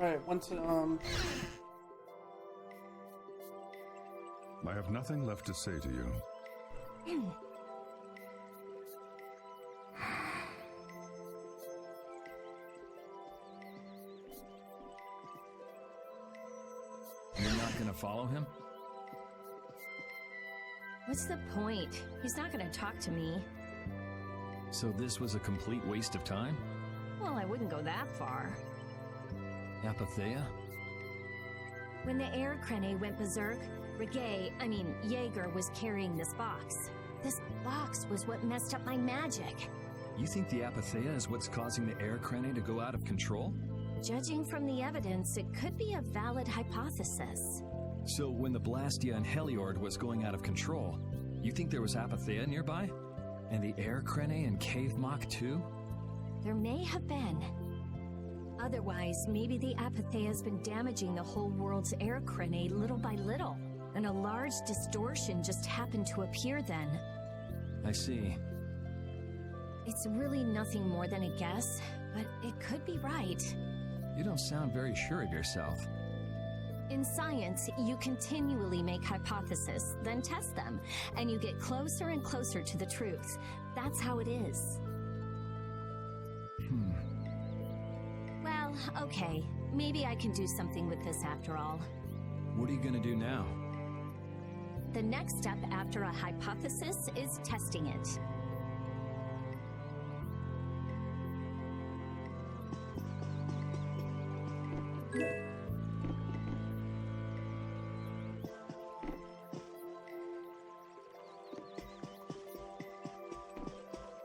Alright, once, I have nothing left to say to you. You're not gonna follow him? What's the point? He's not gonna talk to me. So this was a complete waste of time? Well, I wouldn't go that far. Apatheia? When the air crane went berserk, Jaeger was carrying this box. This box was what messed up my magic. You think the Apatheia is what's causing the air crane to go out of control? Judging from the evidence, it could be a valid hypothesis. So when the Blastia and Heliord was going out of control, you think there was Apatheia nearby? And the air crane and Cave Mach too? There may have been. Otherwise, maybe the Apatheia has been damaging the whole world's air crane little by little, and a large distortion just happened to appear then. I see. It's really nothing more than a guess, but it could be right. You don't sound very sure of yourself. In science, you continually make hypotheses, then test them, and you get closer and closer to the truth. That's how it is. Well, okay. Maybe I can do something with this after all. What are you gonna do now? The next step after a hypothesis is testing it.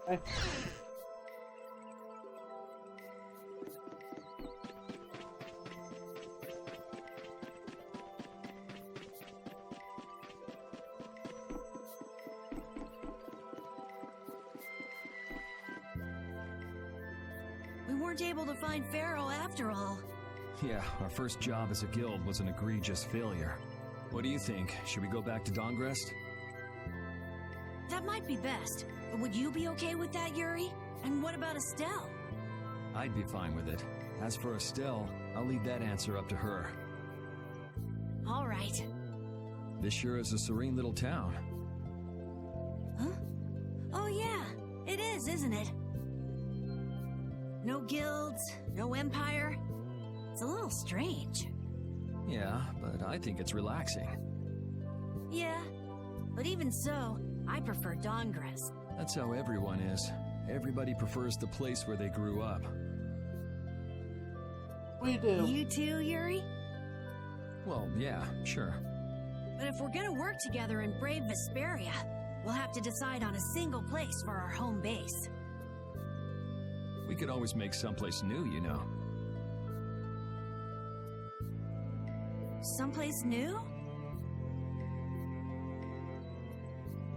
okay. We weren't able to find Pharaoh after all. Yeah, our first job as a guild was an egregious failure. What do you think? Should we go back to Dongrest? That might be best. But would you be okay with that, Yuri? And what about Estelle? I'd be fine with it. As for Estelle, I'll leave that answer up to her. All right. This sure is a serene little town. Huh? Oh yeah, it is, isn't it? No guilds, no empire. It's a little strange. Yeah, but I think it's relaxing. Yeah, but even so, I prefer Dongrest. That's how everyone is. Everybody prefers the place where they grew up. We do. You too, Yuri? Well, yeah, sure. But if we're gonna work together in brave Vesperia, we'll have to decide on a single place for our home base. We could always make someplace new, you know. Someplace new?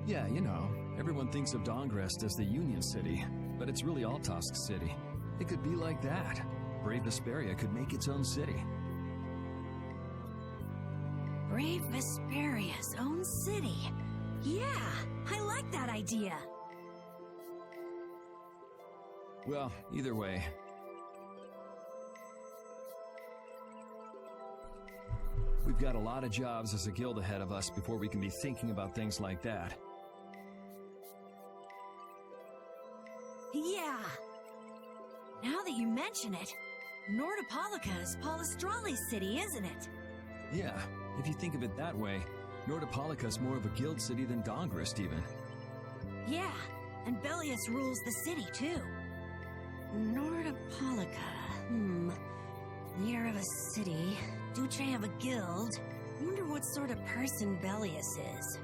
Yeah, you know, everyone thinks of Dongrest as the Union City, but it's really Altosk City. It could be like that. Brave Vesperia could make its own city. Brave Vesperia's own city. Yeah, I like that idea. Well, either way. We've got a lot of jobs as a guild ahead of us before we can be thinking about things like that. Yeah. Now that you mention it, Nordopolica is Polistrali's city, isn't it? Yeah, if you think of it that way, Nordopolica is more of a guild city than Dongrest even. Yeah, and Bellius rules the city too. Nordopolica, Leader of a city, Duce of a guild. Wonder what sort of person Bellius is.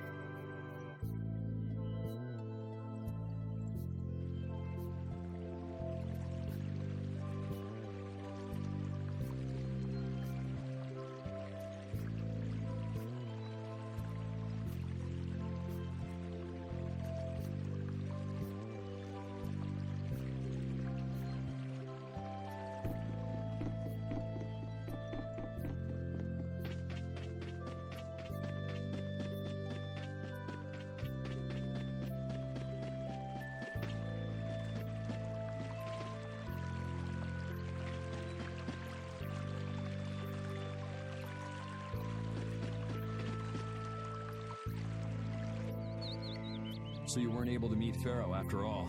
So you weren't able to meet Pharaoh after all.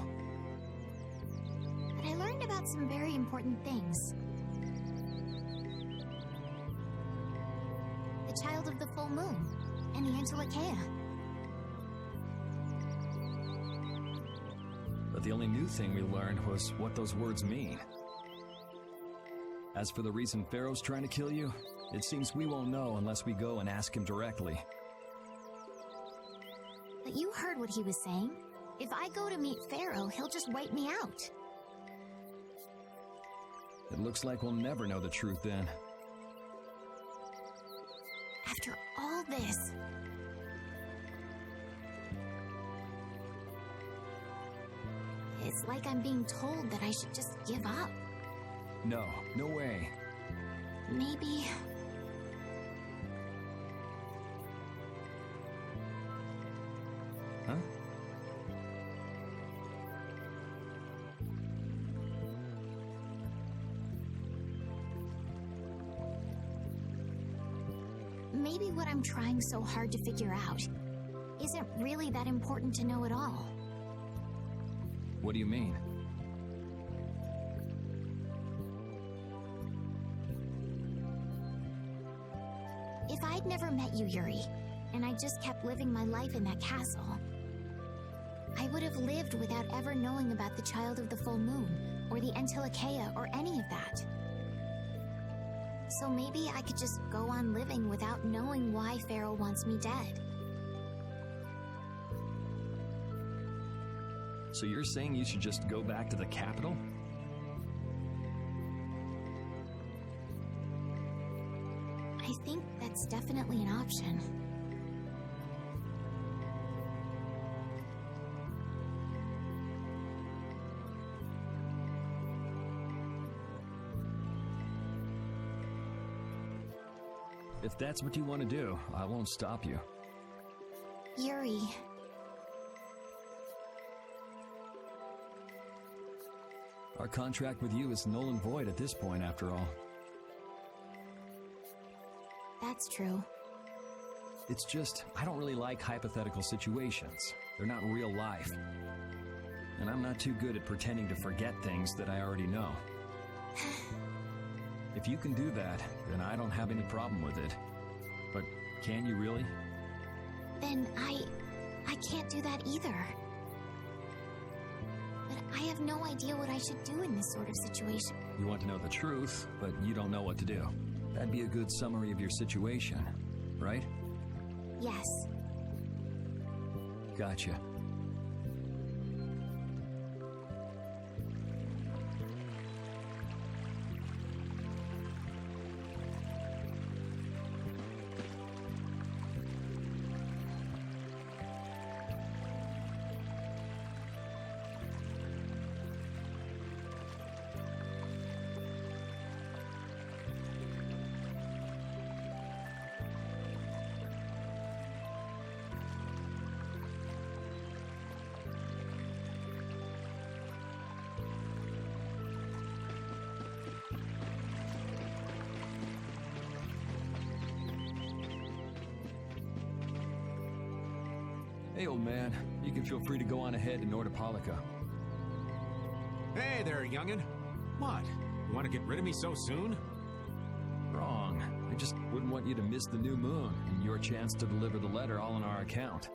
But I learned about some very important things. The child of the full moon, and the Antilochaea. But the only new thing we learned was what those words mean. As for the reason Pharaoh's trying to kill you, it seems we won't know unless we go and ask him directly. But you heard what he was saying. If I go to meet Pharaoh, he'll just wipe me out. It looks like we'll never know the truth then. After all this... It's like I'm being told that I should just give up. No, no way. Maybe... Huh? Maybe what I'm trying so hard to figure out isn't really that important to know at all. What do you mean? If I'd never met you, Yuri, and I just kept living my life in that castle, I would have lived without ever knowing about the Child of the Full Moon, or the Antilochaea, or any of that. So maybe I could just go on living without knowing why Pharaoh wants me dead. So you're saying you should just go back to the capital? I think that's definitely an option. If that's what you want to do, I won't stop you. Yuri... Our contract with you is null and void at this point, after all. That's true. It's just, I don't really like hypothetical situations. They're not real life. And I'm not too good at pretending to forget things that I already know. If you can do that, then I don't have any problem with it. But can you really? Then I can't do that either. But I have no idea what I should do in this sort of situation. You want to know the truth, but you don't know what to do. That'd be a good summary of your situation, right? Yes. Gotcha. Hey, old man. You can feel free to go on ahead to Nordopolica. Hey there, youngin'. What? You want to get rid of me so soon? Wrong. I just wouldn't want you to miss the new moon and your chance to deliver the letter all on our account.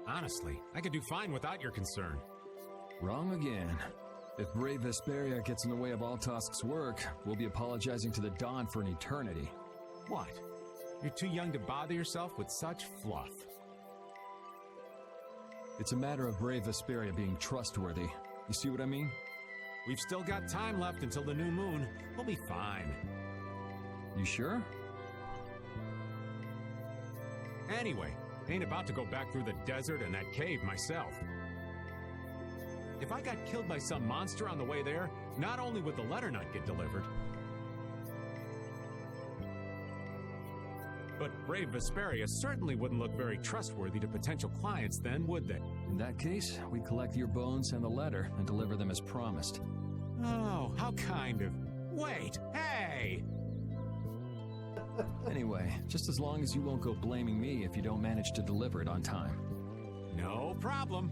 Honestly, I could do fine without your concern. Wrong again. If brave Vesperia gets in the way of Altosk's work, we'll be apologizing to the Dawn for an eternity. What? You're too young to bother yourself with such fluff. It's a matter of brave Vesperia being trustworthy. You see what I mean? We've still got time left until the new moon. We'll be fine. You sure? Anyway, ain't about to go back through the desert and that cave myself. If I got killed by some monster on the way there, not only would the letter not get delivered, but brave Vesperia certainly wouldn't look very trustworthy to potential clients then, would they? In that case, we collect your bones and the letter and deliver them as promised. Oh, how kind of... Wait, hey! Anyway, just as long as you won't go blaming me if you don't manage to deliver it on time. No problem.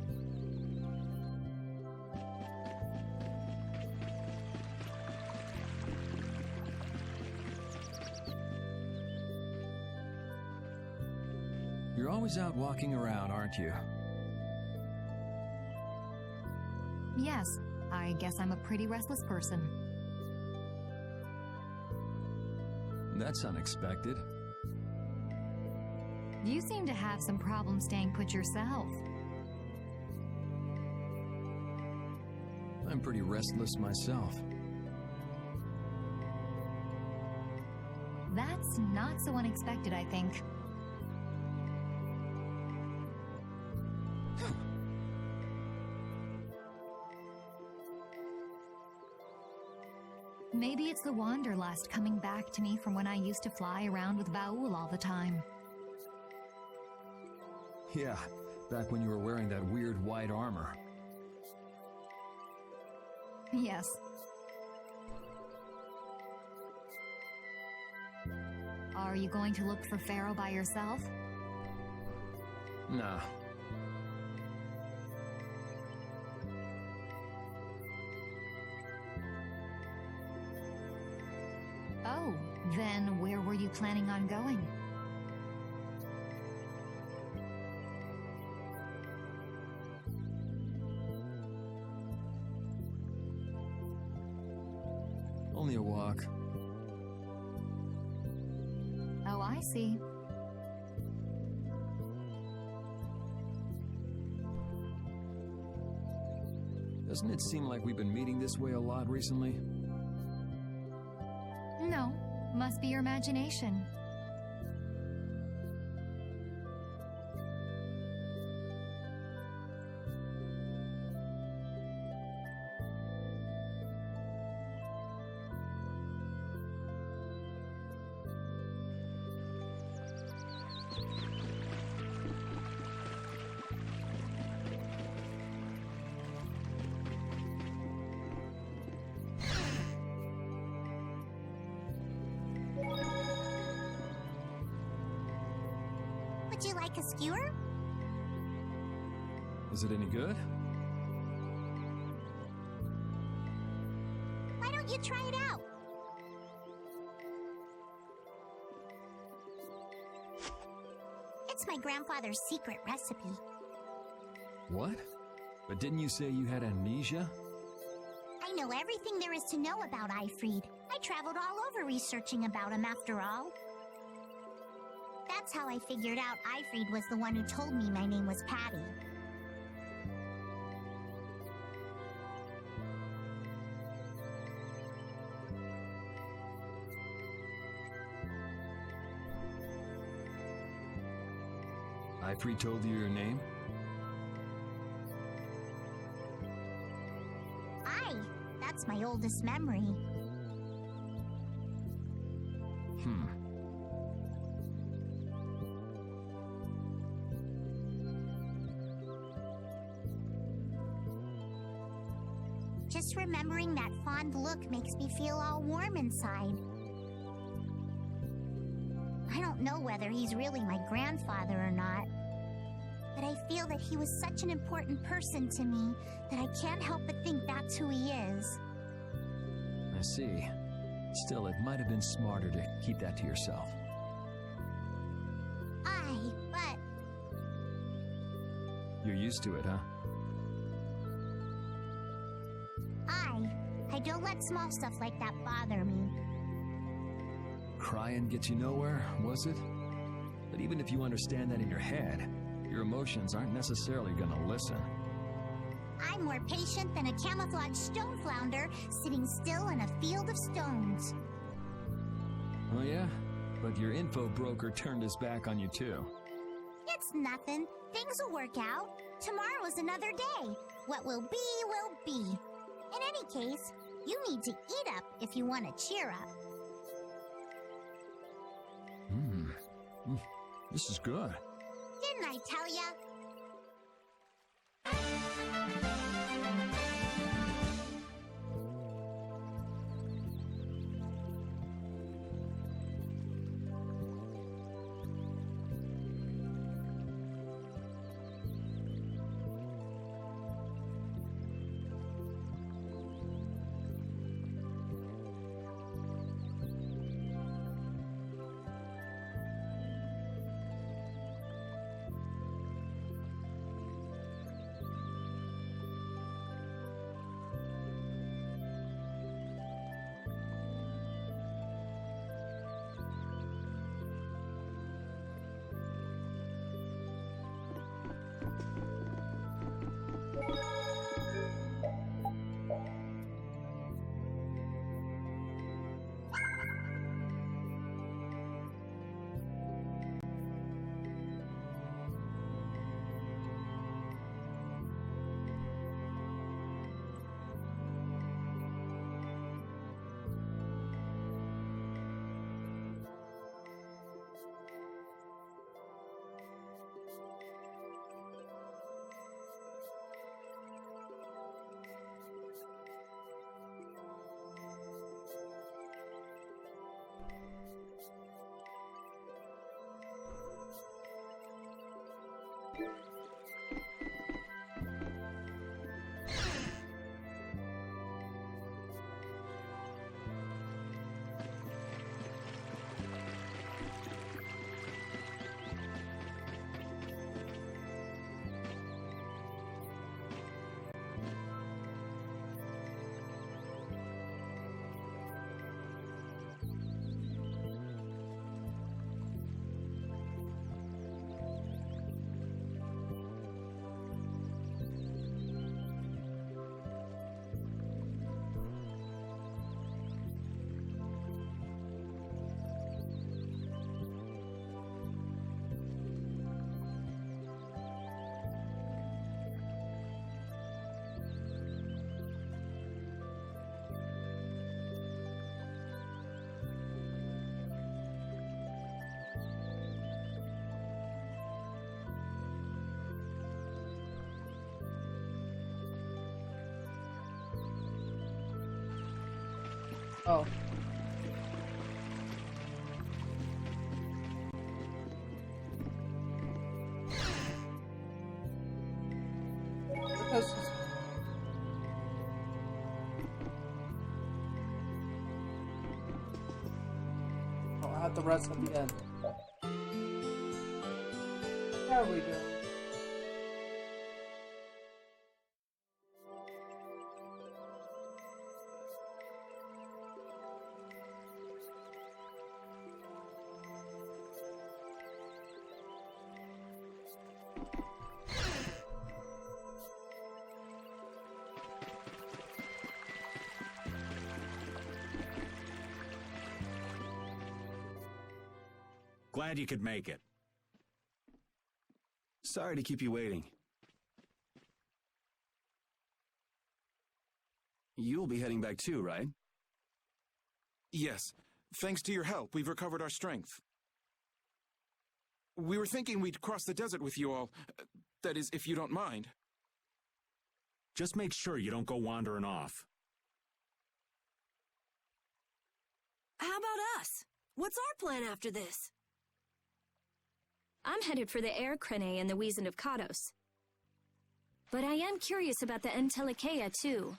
You're always out walking around, aren't you? Yes, I guess I'm a pretty restless person. That's unexpected. You seem to have some problems staying put yourself. I'm pretty restless myself. That's not so unexpected, I think. Maybe it's the wanderlust coming back to me from when I used to fly around with Baul all the time. Yeah, back when you were wearing that weird white armor. Yes. Are you going to look for Pharaoh by yourself? Nah. Oh, then where were you planning on going? Only a walk. Oh, I see. Doesn't it seem like we've been meeting this way a lot recently? No, must be your imagination. Would you like a skewer? Is it any good? Why don't you try it out? It's my grandfather's secret recipe. What? But didn't you say you had amnesia? I know everything there is to know about Ifrid. I traveled all over researching about him after all. That's how I figured out Ifrid was the one who told me my name was Patty. Ifrid told you your name? Aye, that's my oldest memory. Just remembering that fond look makes me feel all warm inside. I don't know whether he's really my grandfather or not, but I feel that he was such an important person to me that I can't help but think that's who he is. I see. Still, it might have been smarter to keep that to yourself. Aye, but You're used to it, huh? I don't let small stuff like that bother me. Crying gets you nowhere, was it? But even if you understand that in your head, your emotions aren't necessarily gonna listen. I'm more patient than a camouflaged stone flounder sitting still in a field of stones. Oh yeah? But your info broker turned his back on you too. It's nothing. Things will work out. Tomorrow is another day. What will be, will be. In any case, you need to eat up if you want to cheer up. This is good. Didn't I tell ya? Oh. Oh, I have the rest at the end. There we go. Glad you could make it. Sorry to keep you waiting. You'll be heading back too, right? Yes. Thanks to your help, we've recovered our strength. We were thinking we'd cross the desert with you all. That is, if you don't mind. Just make sure you don't go wandering off. How about us? What's our plan after this? I'm headed for the Air Crane and the Wizened of Kados. But I am curious about the Entelikeia, too.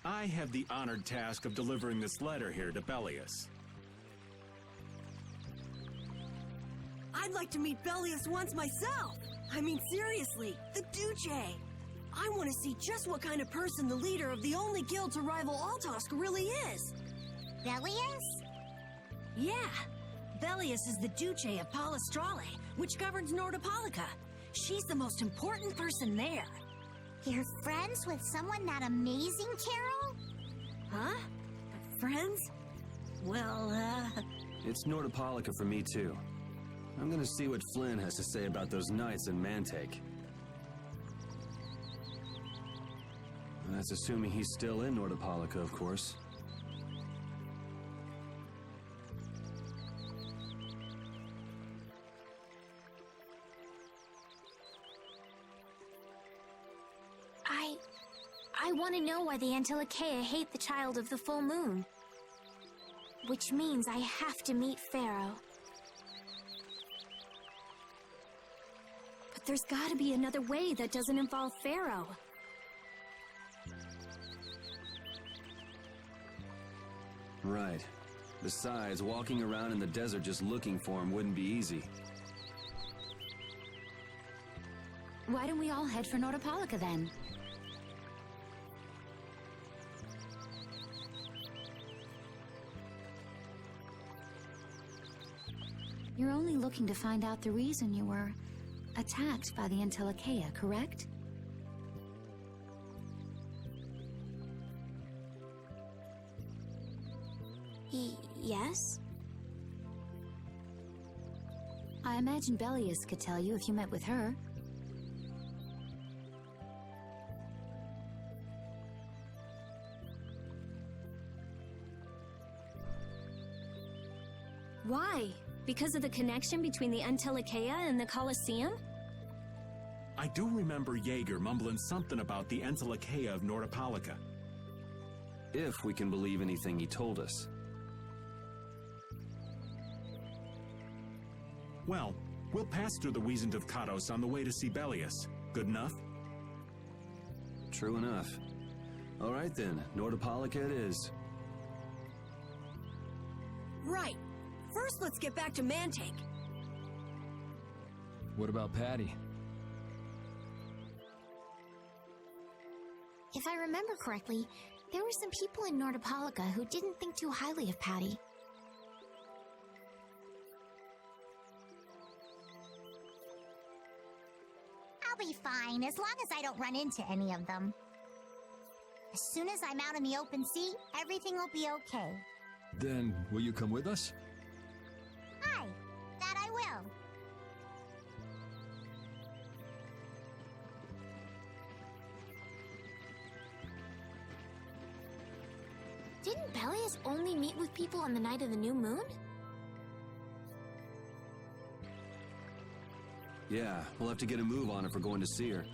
I have the honored task of delivering this letter here to Belius. I'd like to meet Belius once myself. I mean, seriously, the Duce. I want to see just what kind of person the leader of the only guild to rival Altosk really is. Belius? Yeah. Belius is the Duce of Palestrale, which governs Nordopolica. She's the most important person there. You're friends with someone that amazing, Carol? Huh? Friends? Well, It's Nordopolica for me too. I'm gonna see what Flynn has to say about those knights in Mantake. That's assuming he's still in Nordopolica, of course. I want to know why the Entelikeia hate the child of the full moon. Which means I have to meet Pharaoh. But there's gotta be another way that doesn't involve Pharaoh. Right. Besides, walking around in the desert just looking for him wouldn't be easy. Why don't we all head for Nordopolica then? You're only looking to find out the reason you were attacked by the Entelikeia, correct? Yes? I imagine Belius could tell you if you met with her. Why? Because of the connection between the Entelikeia and the Colosseum? I do remember Jaeger mumbling something about the Entelikeia of Nordopolica. If we can believe anything he told us. Well, we'll pass through the Wizened of Kados on the way to see Belius. Good enough? True enough. All right then, Nordopolica it is. right. First, let's get back to Mantake. What about Patty? If I remember correctly, there were some people in Nordopolica who didn't think too highly of Patty. I'll be fine, as long as I don't run into any of them. As soon as I'm out in the open sea, everything will be okay. Then, will you come with us? Aye, that I will. Didn't Belius only meet with people on the night of the new moon? Yeah, we'll have to get a move on if we're going to see her.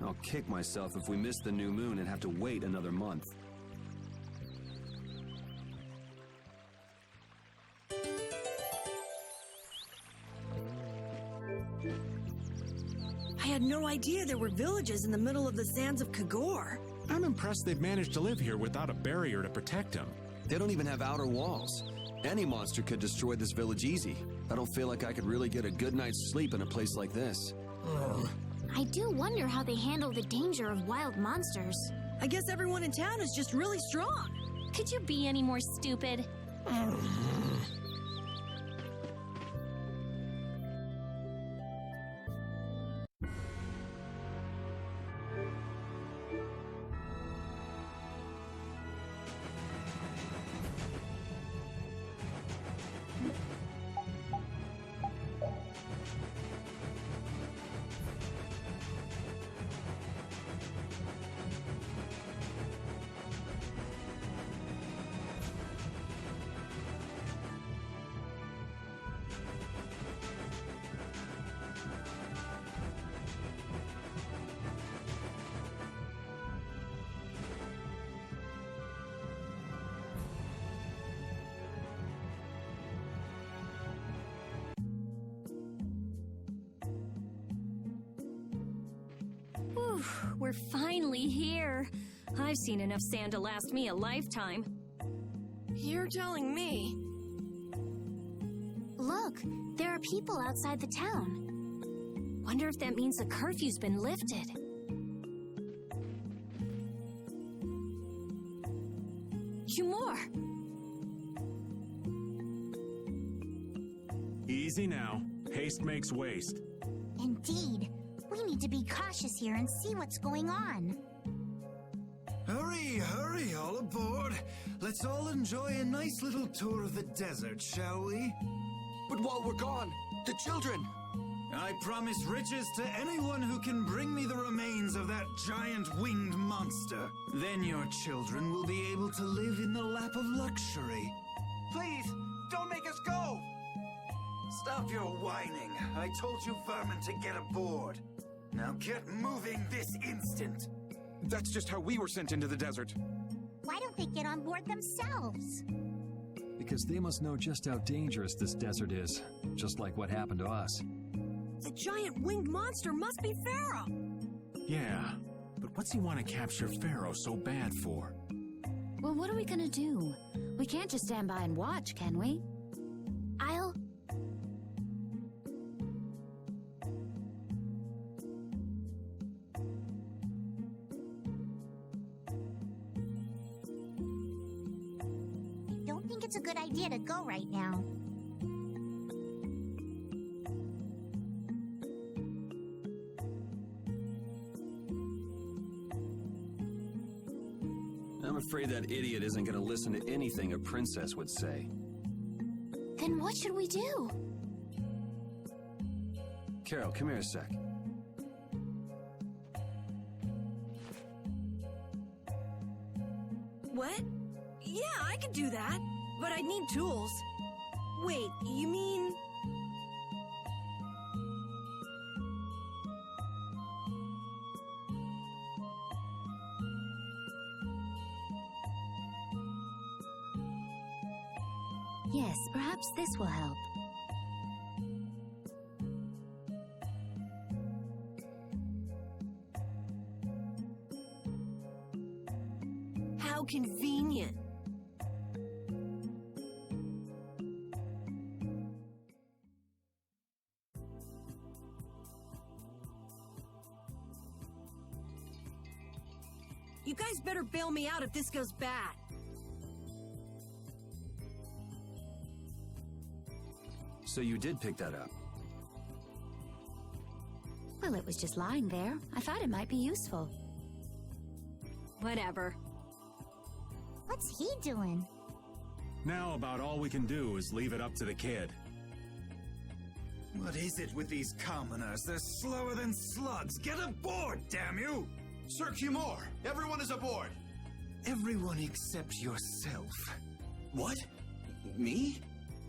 I'll kick myself if we miss the new moon and have to wait another month. I had no idea there were villages in the middle of the sands of Kagor. I'm impressed they've managed to live here without a barrier to protect them. They don't even have outer walls. Any monster could destroy this village easy. I don't feel like I could really get a good night's sleep in a place like this. I do wonder how they handle the danger of wild monsters. I guess everyone in town is just really strong. Could you be any more stupid? Whew, we're finally here. I've seen enough sand to last me a lifetime. You're telling me. Look, there are people outside the town. Wonder if that means the curfew's been lifted. Humor! Easy now. Haste makes waste. Indeed. We need to be cautious here and see what's going on. Hurry, hurry, all aboard. Let's all enjoy a nice little tour of the desert, shall we? But while we're gone, the children! I promise riches to anyone who can bring me the remains of that giant winged monster. Then your children will be able to live in the lap of luxury. Please, don't make us go! Stop your whining. I told you vermin to get aboard. Now get moving this instant. That's just how we were sent into the desert. Why don't they get on board themselves? Because they must know just how dangerous this desert is, just like what happened to us. The giant winged monster must be Pharaoh. Yeah, but what's he want to capture Pharaoh so bad for? Well, what are we gonna do? We can't just stand by and watch, can we? I don't think it's a good idea to go right now. I'm afraid that idiot isn't going to listen to anything a princess would say. Then what should we do? Carol, come here a sec. What? Yeah, I could do that. But I'd need tools. Wait, you mean... Yes, perhaps this will help. How convenient. You guys better bail me out if this goes bad. So you did pick that up? Well, it was just lying there. I thought it might be useful. Whatever. What's he doing? Now about all we can do is leave it up to the kid. What is it with these commoners? They're slower than slugs. Get aboard, damn you! Sir Cumor, everyone is aboard. Everyone except yourself. What? Me?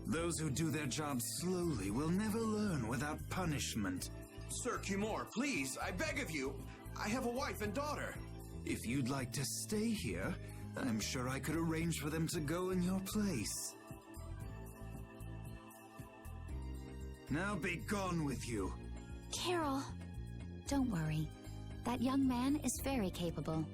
Those who do their jobs slowly will never learn without punishment. Sir Cumor, please, I beg of you. I have a wife and daughter. If you'd like to stay here, I'm sure I could arrange for them to go in your place. Now be gone with you. Carol. Don't worry. That young man is very capable.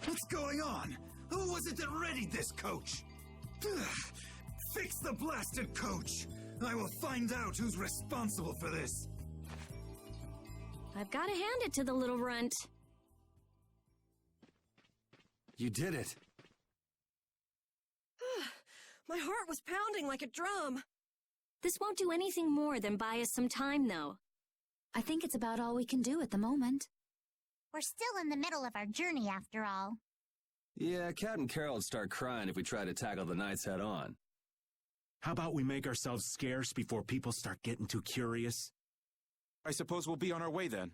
What's going on? Who was it that readied this coach? Fix the blasted coach! I will find out who's responsible for this. I've got to hand it to the little runt. You did it. My heart was pounding like a drum. This won't do anything more than buy us some time, though. I think it's about all we can do at the moment. We're still in the middle of our journey, after all. Yeah, Kat and Carol would start crying if we tried to tackle the knights head on. How about we make ourselves scarce before people start getting too curious? I suppose we'll be on our way then.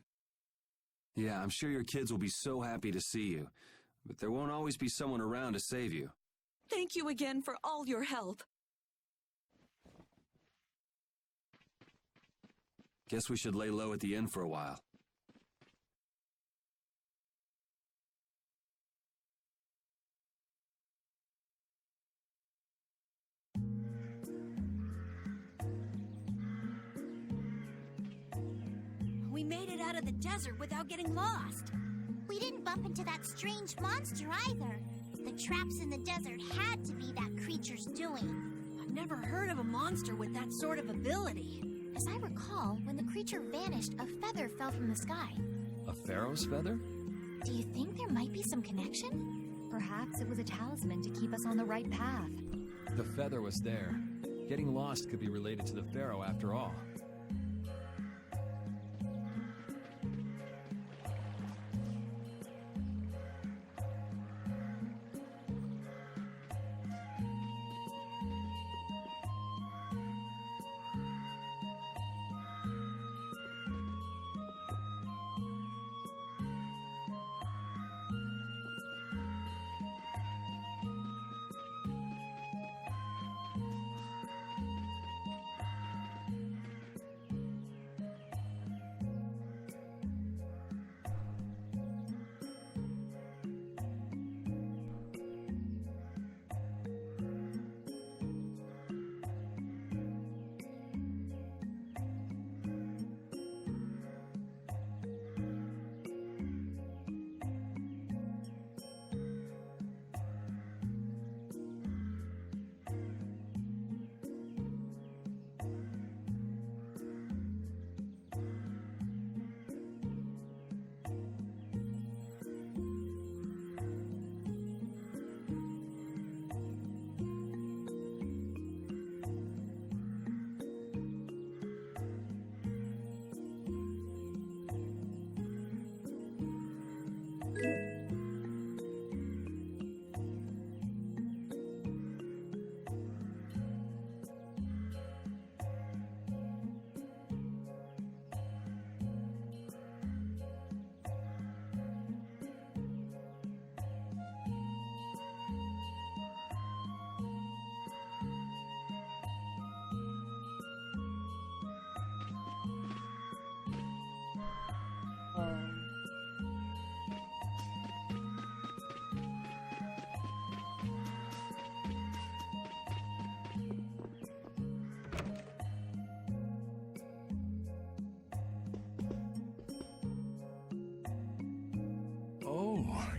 Yeah, I'm sure your kids will be so happy to see you. But there won't always be someone around to save you. Thank you again for all your help. Guess we should lay low at the inn for a while. We made it out of the desert without getting lost. We didn't bump into that strange monster either. The traps in the desert had to be that creature's doing. I've never heard of a monster with that sort of ability. As I recall, when the creature vanished, a feather fell from the sky. A pharaoh's feather? Do you think there might be some connection? Perhaps it was a talisman to keep us on the right path. The feather was there. Getting lost could be related to the pharaoh after all.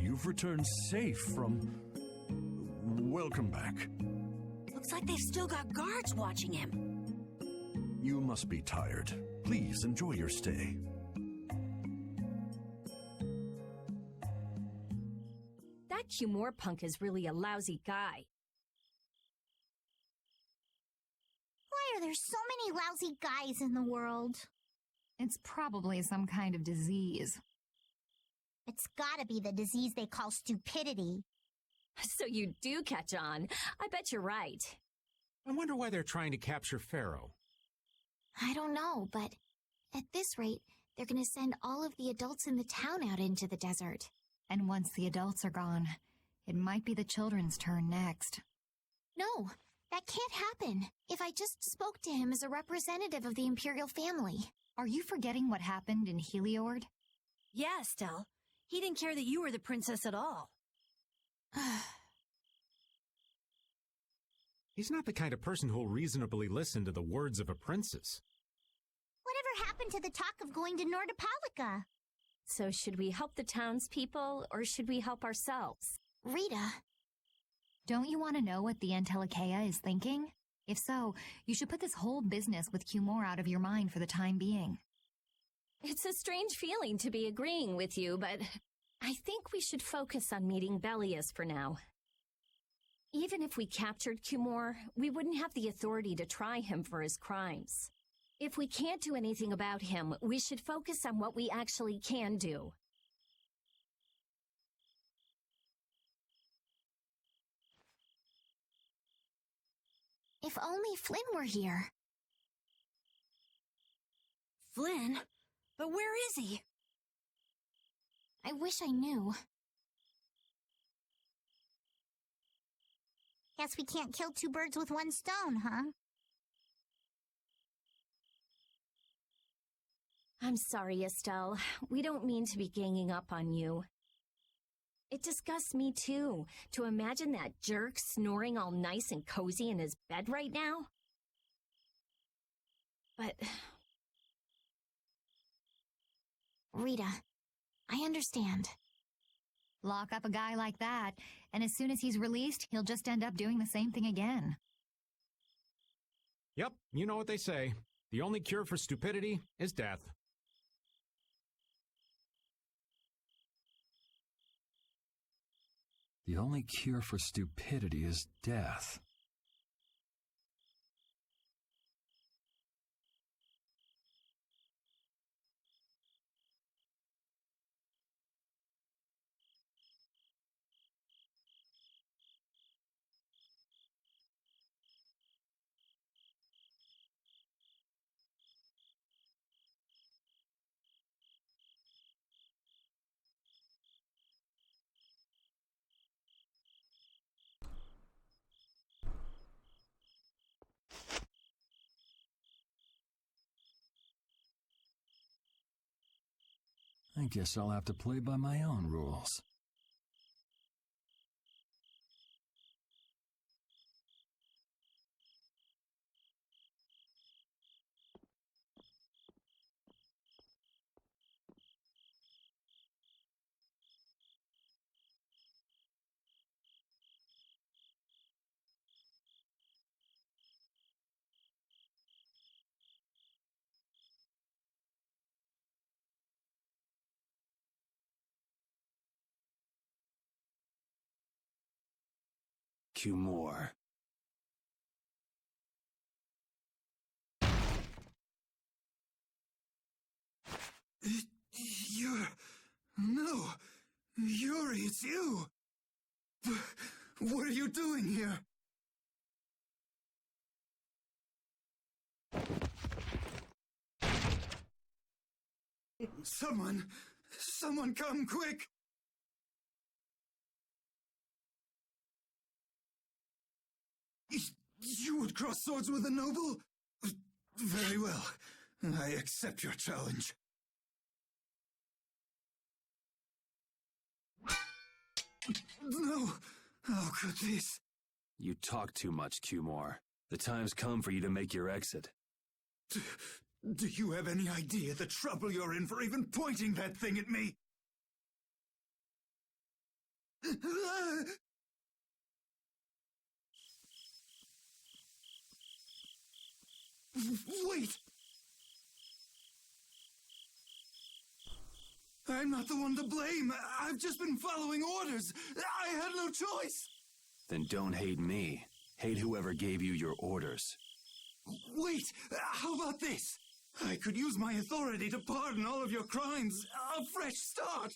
You've returned safe from... Welcome back. Looks like they've still got guards watching him. You must be tired. Please enjoy your stay. That Cumore punk is really a lousy guy. Why are there so many lousy guys in the world? It's probably some kind of disease. It's gotta be the disease they call stupidity. So you do catch on. I bet you're right. I wonder why they're trying to capture Pharaoh. I don't know, but at this rate, they're gonna send all of the adults in the town out into the desert. And once the adults are gone, It might be the children's turn next. No, that can't happen. If I just spoke to him as a representative of the Imperial family. Are you forgetting what happened in Heliord? Yeah, Estelle. He didn't care that you were the princess at all. He's not the kind of person who'll reasonably listen to the words of a princess. Whatever happened to the talk of going to Nordopolica? So should we help the townspeople, or should we help ourselves? Rita. Don't you want to know what the Entelekea is thinking? If so, you should put this whole business with Cumore out of your mind for the time being. It's a strange feeling to be agreeing with you, but I think we should focus on meeting Belius for now. Even if we captured Cumore, we wouldn't have the authority to try him for his crimes. If we can't do anything about him, we should focus on what we actually can do. If only Flynn were here. Flynn? But where is he? I wish I knew. Guess we can't kill two birds with one stone, huh? I'm sorry, Estelle. We don't mean to be ganging up on you. It disgusts me, too, to imagine that jerk snoring all nice and cozy in his bed right now. But... Rita, I understand. Lock up a guy like that, and as soon as he's released, he'll just end up doing the same thing again. Yep, you know what they say. The only cure for stupidity is death. The only cure for stupidity is death. I guess I'll have to play by my own rules. Cumore. No! Yuri, it's you! What are you doing here? Someone come quick! You would cross swords with a noble? Very well. I accept your challenge. No! How could this? You talk too much, Cumore. The time's come for you to make your exit. Do you have any idea the trouble you're in for even pointing that thing at me? Wait! I'm not the one to blame. I've just been following orders. I had no choice. Then don't hate me. Hate whoever gave you your orders. Wait! How about this? I could use my authority to pardon all of your crimes. A fresh start.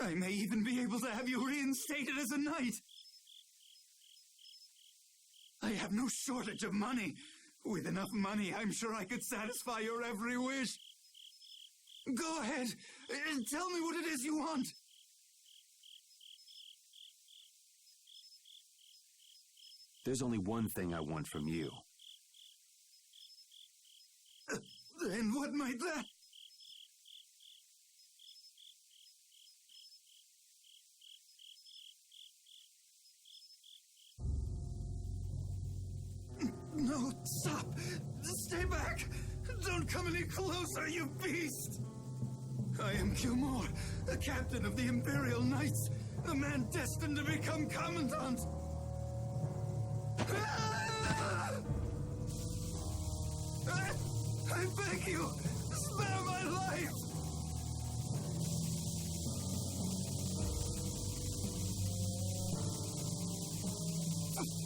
I may even be able to have you reinstated as a knight. I have no shortage of money. With enough money, I'm sure I could satisfy your every wish. Go ahead. Tell me what it is you want. There's only one thing I want from you. Then what might that... No, stop! Stay back! Don't come any closer, you beast! I am Cumor, the captain of the Imperial Knights, the man destined to become Commandant! I beg you, spare my life!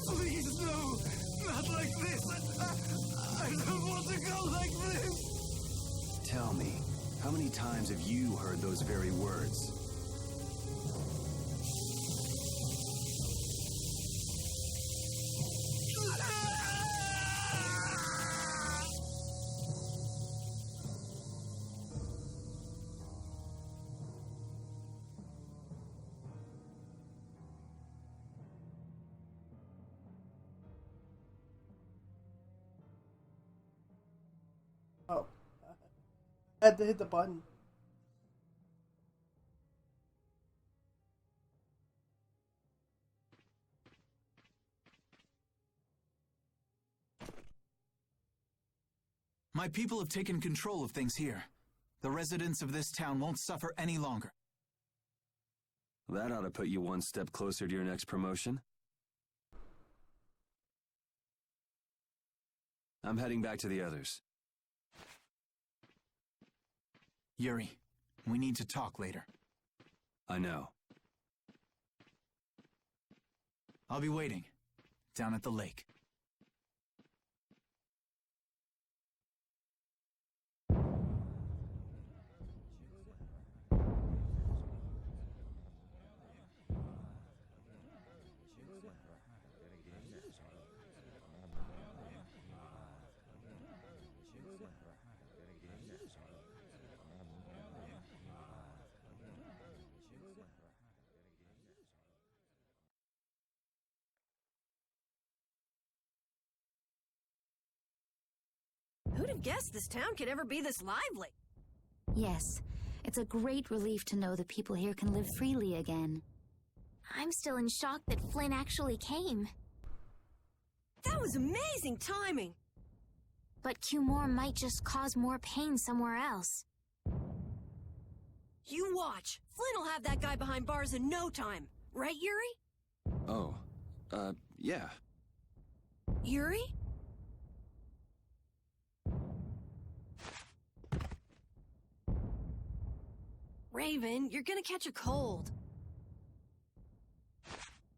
Please, no! Not like this! I don't want to go like this! Tell me, how many times have you heard those very words? Oh, I had to hit the button. My people have taken control of things here. The residents of this town won't suffer any longer. That ought to put you one step closer to your next promotion. I'm heading back to the others. Yuri, we need to talk later. I know. I'll be waiting, down at the lake. Who'd have guessed this town could ever be this lively? Yes, it's a great relief to know that people here can live freely again. I'm still in shock that Flynn actually came. That was amazing timing! But Cumor might just cause more pain somewhere else. You watch. Flynn will have that guy behind bars in no time. Right, Yuri? Oh, yeah. Yuri? Raven, you're gonna catch a cold.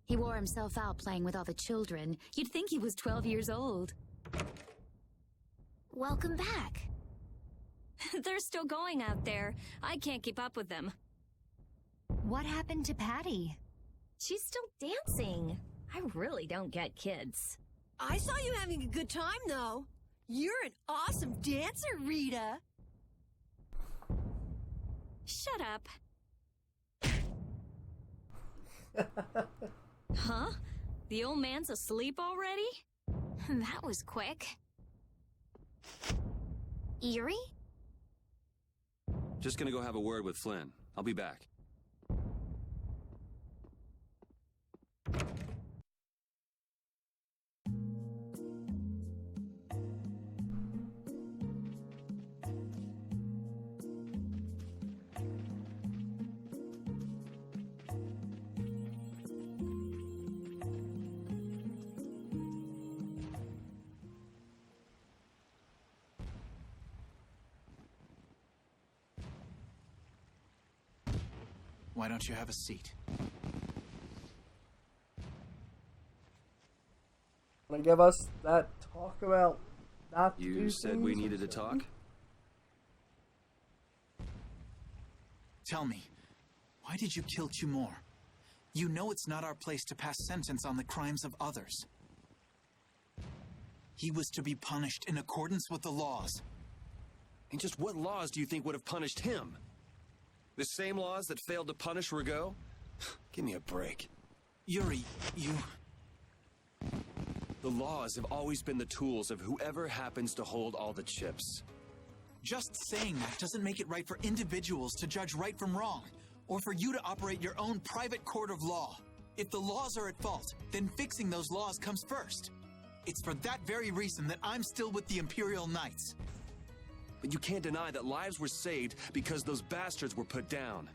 He wore himself out playing with all the children. You'd think he was 12 years old. Welcome back. They're still going out there. I can't keep up with them. What happened to Patty? She's still dancing. I really don't get kids. I saw you having a good time, though. You're an awesome dancer, Rita. Shut up. Huh? The old man's asleep already? That was quick. Yuri? Just gonna go have a word with Flynn. I'll be back. Why don't you have a seat? Want to give us that talk about not to You do said things we or needed to something? talk? Tell me, why did you kill Cumor? You know it's not our place to pass sentence on the crimes of others. He was to be punished in accordance with the laws. And just what laws do you think would have punished him? The same laws that failed to punish Rigaud? Give me a break. Yuri, you... The laws have always been the tools of whoever happens to hold all the chips. Just saying that doesn't make it right for individuals to judge right from wrong, or for you to operate your own private court of law. If the laws are at fault, then fixing those laws comes first. It's for that very reason that I'm still with the Imperial Knights. But you can't deny that lives were saved because those bastards were put down.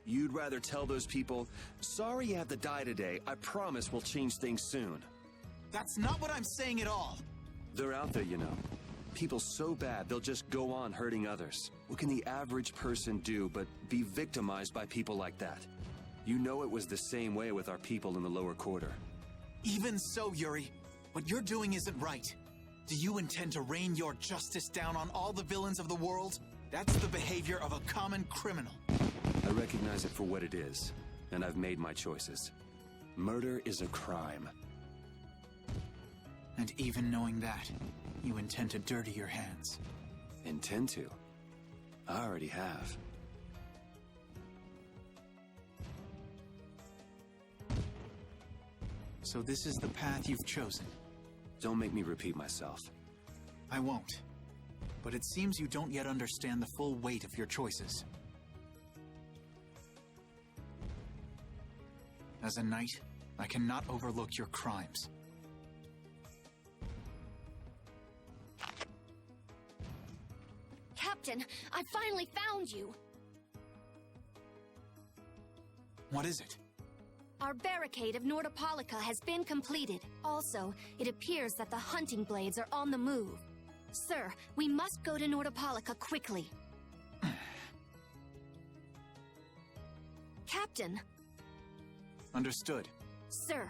You'd rather tell those people, sorry you have to die today, I promise we'll change things soon. That's not what I'm saying at all. They're out there, you know. People so bad they'll just go on hurting others. What can the average person do but be victimized by people like that? You know it was the same way with our people in the lower quarter. Even so, Yuri, what you're doing isn't right. Do you intend to rain your justice down on all the villains of the world? That's the behavior of a common criminal. I recognize it for what it is, and I've made my choices. Murder is a crime. And even knowing that, you intend to dirty your hands. Intend to? I already have. So this is the path you've chosen. Don't make me repeat myself. I won't. But it seems you don't yet understand the full weight of your choices. As a knight, I cannot overlook your crimes. Captain, I finally found you! What is it? Our barricade of Nordopolica has been completed. Also, it appears that the hunting blades are on the move. Sir, we must go to Nordopolica quickly. Captain! Understood. Sir.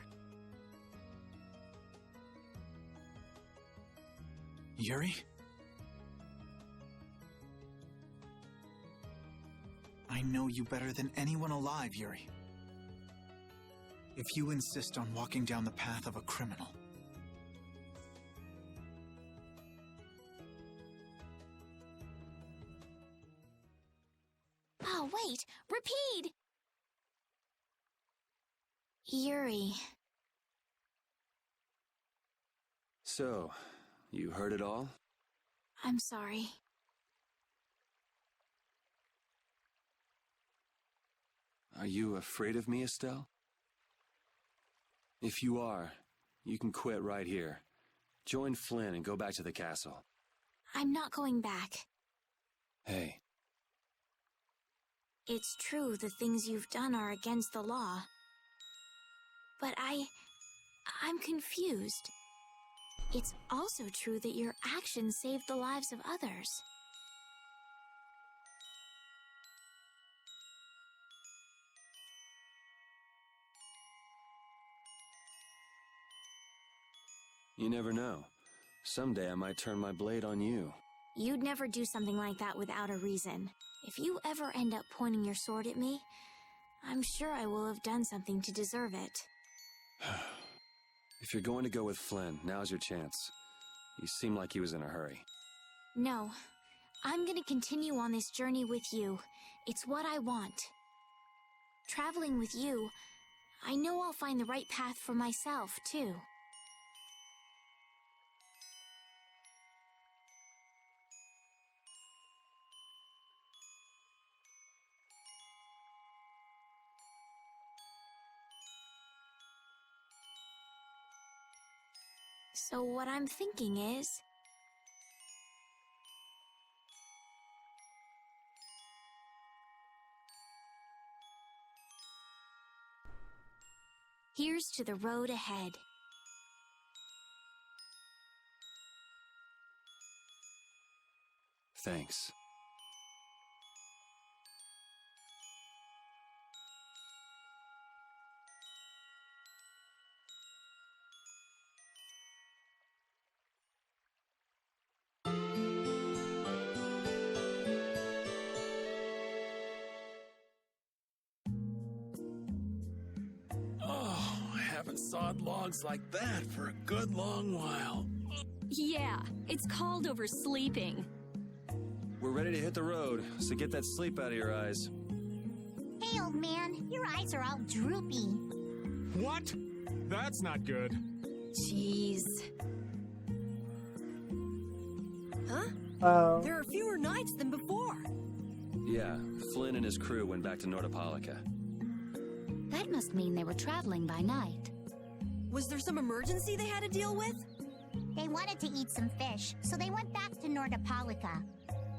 Yuri? I know you better than anyone alive, Yuri. If you insist on walking down the path of a criminal... Oh, wait! Repeat! Yuri. So, you heard it all? I'm sorry. Are you afraid of me, Estelle? If you are, you can quit right here. Join Flynn and go back to the castle. I'm not going back. Hey. It's true the things you've done are against the law. But I'm confused. It's also true that your actions saved the lives of others. You never know. Someday I might turn my blade on you. You'd never do something like that without a reason. If you ever end up pointing your sword at me, I'm sure I will have done something to deserve it. If you're going to go with Flynn, now's your chance. You seem like he was in a hurry. No. I'm gonna continue on this journey with you. It's what I want. Traveling with you, I know I'll find the right path for myself, too. So what I'm thinking is... here's to the road ahead. Thanks. Sawed logs like that for a good long while. Yeah, it's called oversleeping. We're ready to hit the road, so get that sleep out of your eyes. Hey, old man, your eyes are all droopy. What? That's not good. Jeez. Huh? There are fewer knights than before. Yeah, Flynn and his crew went back to Nordopolica. That must mean they were traveling by night. Was there some emergency they had to deal with? They wanted to eat some fish, so they went back to Nordopolica.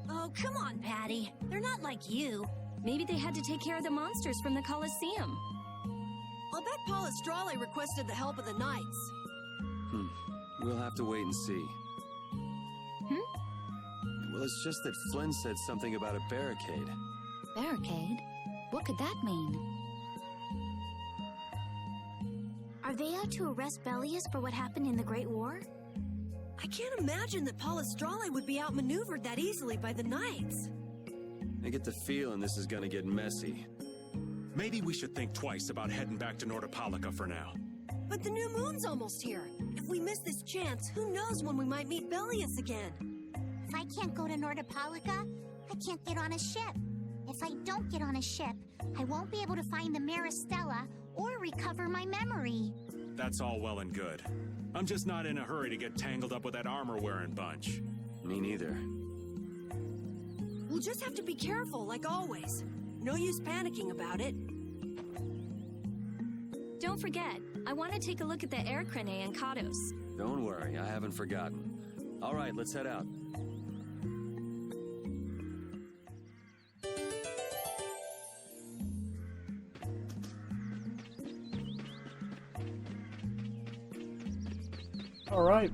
Oh, come on, Patty. They're not like you. Maybe they had to take care of the monsters from the Colosseum. I'll bet Paul Estrale requested the help of the knights. We'll have to wait and see. Well, it's just that Flynn said something about a barricade. Barricade? What could that mean? Are they out to arrest Bellius for what happened in the Great War? I can't imagine that Paul Estrale would be outmaneuvered that easily by the knights. I get the feeling this is gonna get messy. Maybe we should think twice about heading back to Nordopolica for now. But the new moon's almost here. If we miss this chance, who knows when we might meet Bellius again? If I can't go to Nordopolica, I can't get on a ship. If I don't get on a ship, I won't be able to find the Maristella or recover my memory. That's all well and good. I'm just not in a hurry to get tangled up with that armor-wearing bunch. Me neither. We'll just have to be careful, like always. No use panicking about it. Don't forget, I want to take a look at the air crane and Kados. Don't worry, I haven't forgotten. All right, let's head out. All right.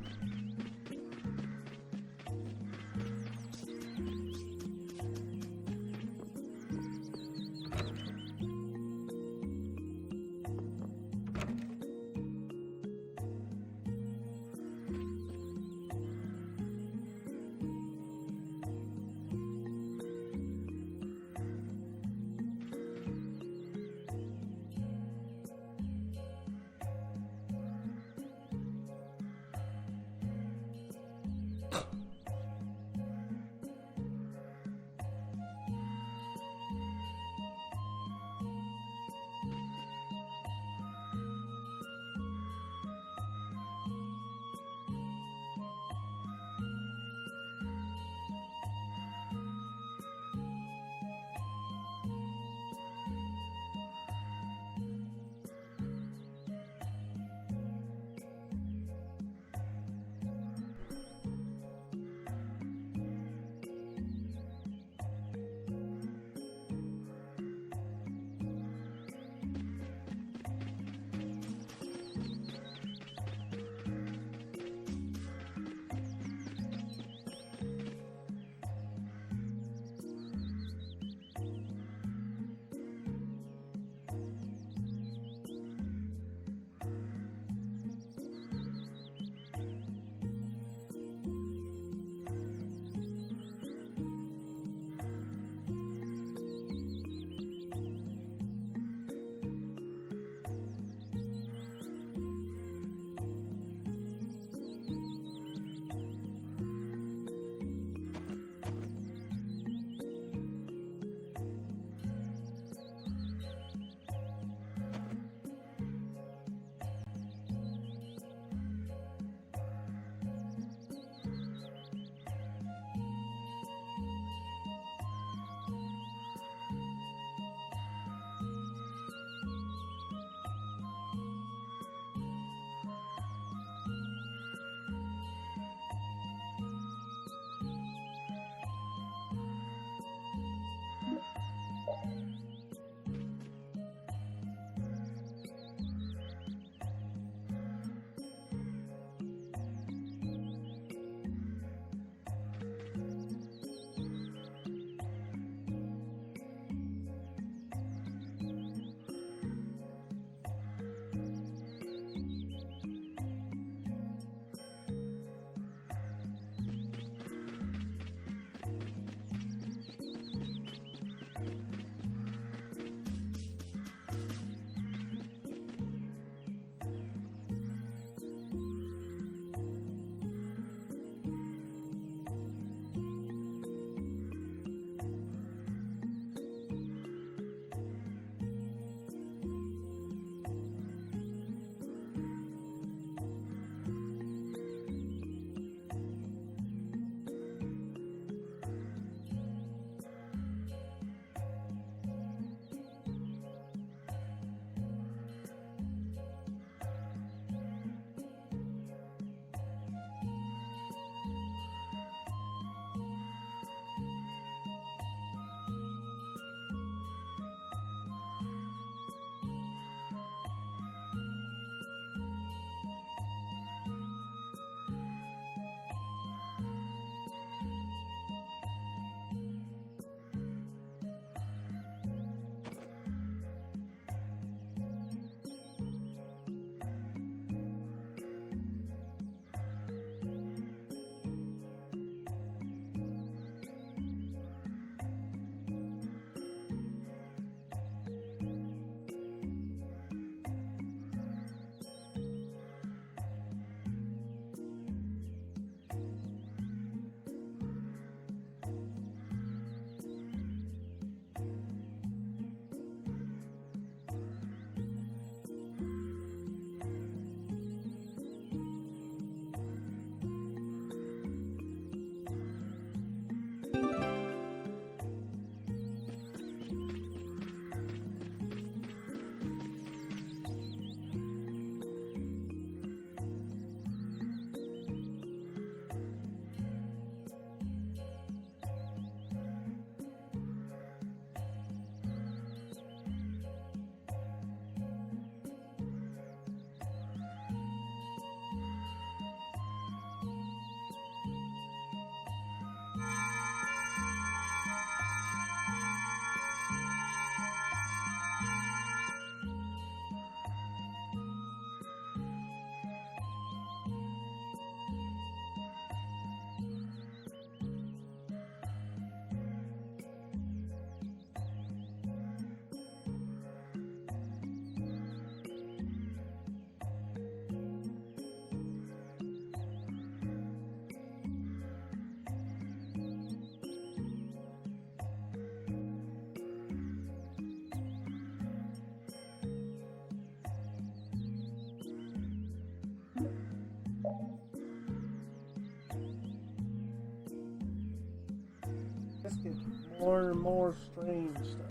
some more strange stuff.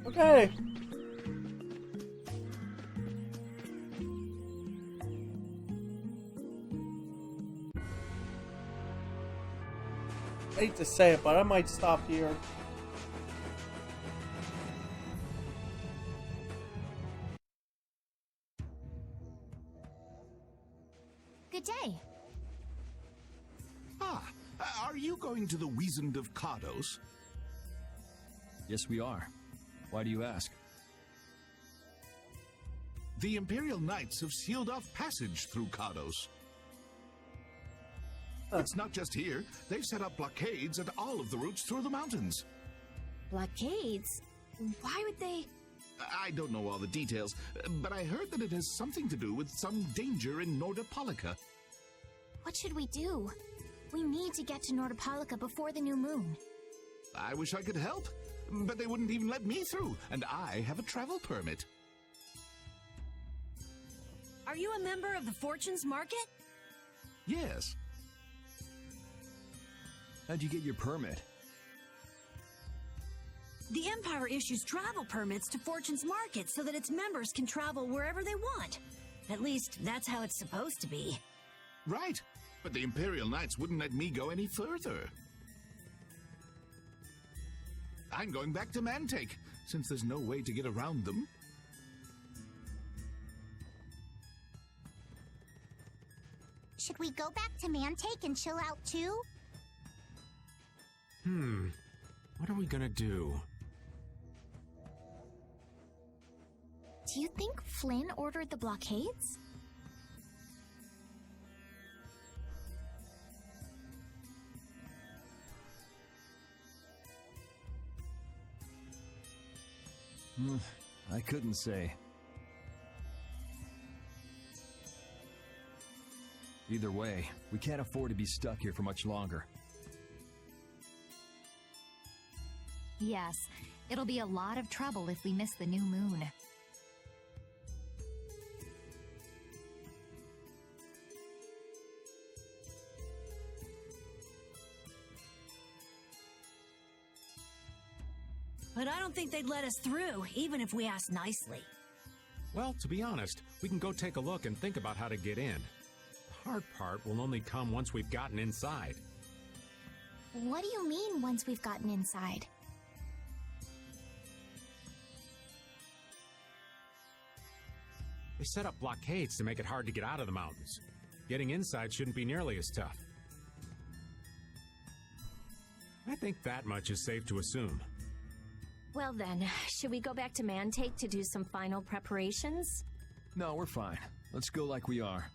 Okay. I hate to say it, but I might stop here. Good day. Are you going to the Wizened of Cardos? Yes, we are. Why do you ask? The Imperial Knights have sealed off passage through Cardos. It's not just here. They've set up blockades at all of the routes through the mountains. Blockades? Why would they? I don't know all the details, but I heard that it has something to do with some danger in Nordopolica. What should we do? We need to get to Nordopolica before the new moon. I wish I could help, but they wouldn't even let me through, and I have a travel permit. Are you a member of the Fortunes Market? Yes. How'd you get your permit? The Empire issues travel permits to Fortune's Market so that its members can travel wherever they want. At least, that's how it's supposed to be. Right, but the Imperial Knights wouldn't let me go any further. I'm going back to Mantake, since there's no way to get around them. Should we go back to Mantake and chill out too? What are we gonna do? Do you think Flynn ordered the blockades? I couldn't say. Either way, we can't afford to be stuck here for much longer. Yes, it'll be a lot of trouble if we miss the new moon. But I don't think they'd let us through, even if we asked nicely. Well, to be honest, we can go take a look and think about how to get in. The hard part will only come once we've gotten inside. What do you mean, once we've gotten inside? They set up blockades to make it hard to get out of the mountains. Getting inside shouldn't be nearly as tough. I think that much is safe to assume. Well then, should we go back to Mantake to do some final preparations? No, we're fine. Let's go like we are.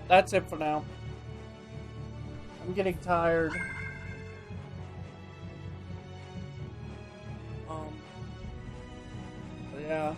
That's it for now. I'm getting tired. So yeah.